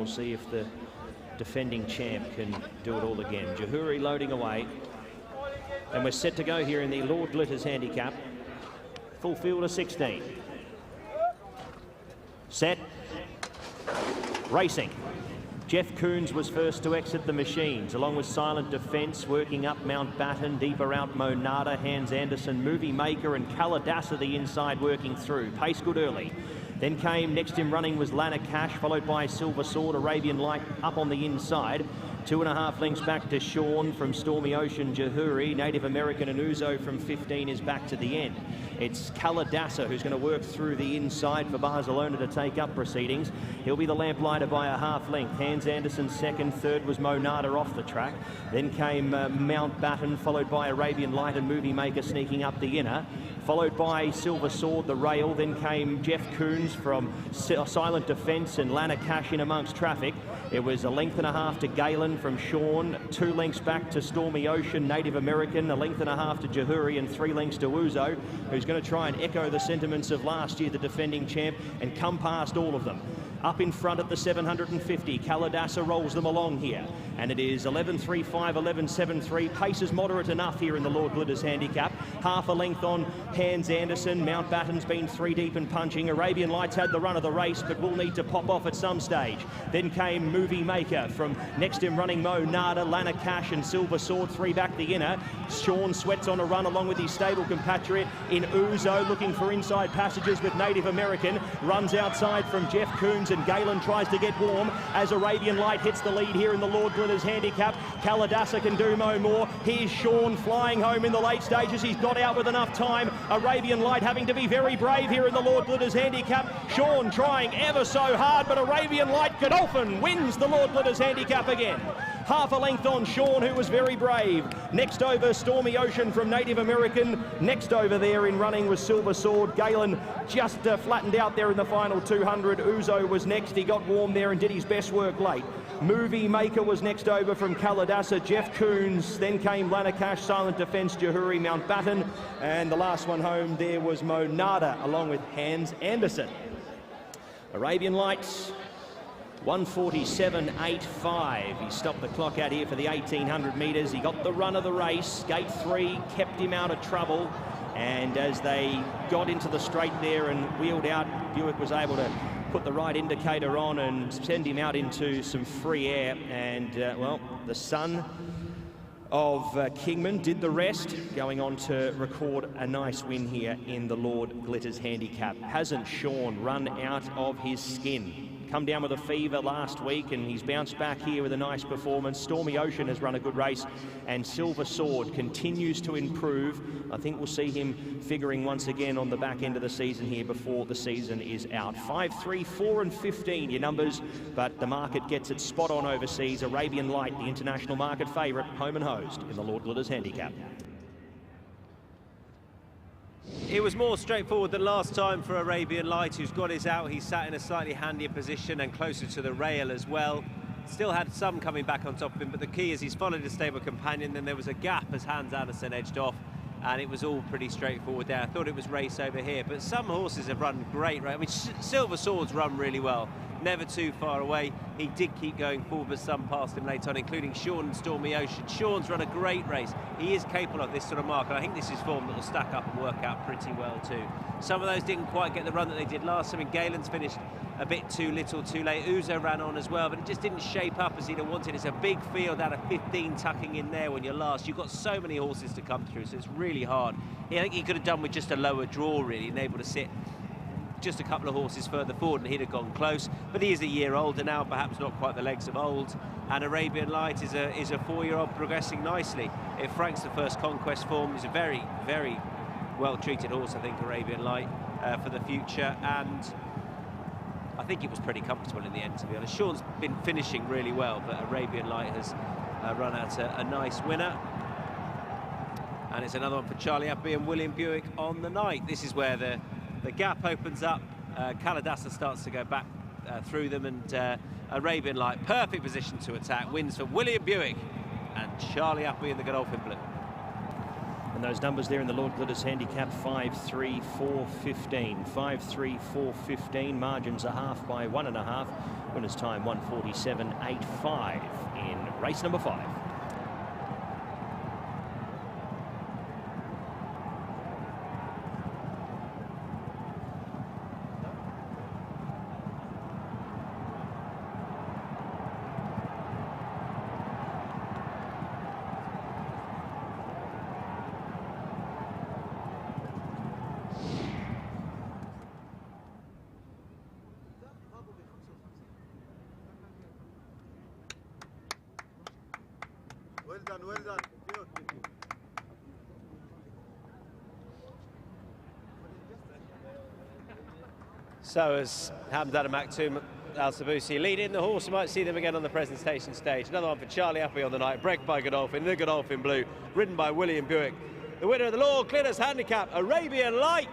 we'll see if the defending champ can do it all again. Jahuri loading away. And we're set to go here in the Lord Glitters handicap. Full field of 16. Set. Racing. Jeff Coons was first to exit the machines, along with Silent Defence, working up Mountbatten, deeper out Monada, Hans Anderson, Movie Maker and Kalidasa the inside working through. Pace good early. Then came, next in running was Lana Cash, followed by Silver Sword, Arabian Light up on the inside. 2.5 lengths back to Sean from Stormy Ocean, Jahuri, Native American and Uzo from 15 is back to the end. It's Kalidasa who's going to work through the inside for Barcelona to take up proceedings. He'll be the lamplighter by a half length. Hans Anderson second, third was Monada off the track. Then came Mountbatten, followed by Arabian Light and Movie Maker sneaking up the inner. Followed by Silver Sword, the rail. Then came Jeff Coons from Silent Defence and Lana Cash in amongst traffic. It was 1.5 lengths to Galen from Sean, 2 lengths back to Stormy Ocean, Native American, 1.5 lengths to Jahuri and 3 lengths to Uzo, who's going to try and echo the sentiments of last year, the defending champ, and come past all of them. Up in front at the 750, Kalidasa rolls them along here. And it is 11.35, 11.73. Pace is moderate enough here in the Lord Glitters handicap. Half a length on Hans Anderson. Mountbatten's been 3 deep and punching. Arabian Lights had the run of the race, but will need to pop off at some stage. Then came Movie Maker from next in running Monada, Lana Cash and Silver Sword, 3 back the inner. Sean Sweats on a run along with his stable compatriot in Uzo, looking for inside passages with Native American. Runs outside from Jeff Coons and Galen tries to get warm as Arabian Light hits the lead here in the Lord Glitters handicap. Kalidasa can do no more. Here's Sean flying home in the late stages. He's got out with enough time. Arabian Light having to be very brave here in the Lord Glitters handicap. Sean trying ever so hard, but Arabian Light Godolphin wins the Lord Glitters handicap again. Half a length on Sean, who was very brave. Next over, Stormy Ocean from Native American. Next over there in running was Silver Sword. Galen just flattened out there in the final 200. Uzo was next. He got warm there and did his best work late. Movie Maker was next over from Kalidasa. Jeff Coons. Then came Lana Cash, Silent Defence, Jahuri, Mountbatten. And the last one home there was Monada, along with Hans Anderson. Arabian Lights. 1:47.85. He stopped the clock out here for the 1800 metres. He got the run of the race. Gate 3 kept him out of trouble. And as they got into the straight there and wheeled out, Buick was able to put the right indicator on and send him out into some free air. And, well, the son of Kingman did the rest, going on to record a nice win here in the Lord Glitters handicap. Hasn't Sean run out of his skin? Come down with a fever last week and he's bounced back here with a nice performance. Stormy Ocean has run a good race and Silver Sword continues to improve. I think we'll see him figuring once again on the back end of the season here before the season is out. 5, 3, 4 and 15 your numbers, but the market gets it spot on overseas. Arabian Light, the international market favourite, home and hosed in the Lord Glitters handicap. It was more straightforward than last time for Arabian Light, who's got his out. He's sat in a slightly handier position and closer to the rail as well. Still had some coming back on top of him, but the key is he's followed his stable companion. Then there was a gap as Hans Anderson edged off, and it was all pretty straightforward there. I thought it was race over here, but some horses have run great. I mean, Silver Sword's run really well. Never too far away. He did keep going forward, but some passed him late on, including Sean and Stormy Ocean. Sean's run a great race. He is capable of this sort of mark, and I think this is form that will stack up and work out pretty well too. Some of those didn't quite get the run that they did last time. I mean, Galen's finished a bit too little, too late. Uzo ran on as well, but it just didn't shape up as he'd have wanted. It's a big field out of 15 tucking in there when you're last. You've got so many horses to come through, so it's really hard. I think he could have done with just a lower draw, really, and able to sit just a couple of horses further forward and he'd have gone close. But he is a year older now, perhaps not quite the legs of old. And Arabian Light is a 4-year-old progressing nicely. If Frank's the first conquest form, he's a very, very well-treated horse, I think, Arabian Light, for the future. And I think it was pretty comfortable in the end, to be honest. Sean's been finishing really well, but Arabian Light has run out a nice winner. And it's another one for Charlie Appleby and Wiilliam Buick on the night. This is where the gap opens up. Kalidasa starts to go back through them, and Arabian Light, perfect position to attack, wins for Wiilliam Buick and Charlie Appleby in the Godolphin blue. And those numbers there in the Lord Glitters handicap, 5-3, 4-15. 5-3, 4-15. Margins are half by 1.5. Winner's time 1:47.85 in race number 5. Well done. So as Hamdan and Maktoum Al-Sabusi lead in the horse, you might see them again on the presentation stage. Another one for Charlie Appleby on the night, bred by Godolphin, the Godolphin Blue, ridden by Wiilliam Buick. The winner of the Lord Glitters handicap, Arabian Light.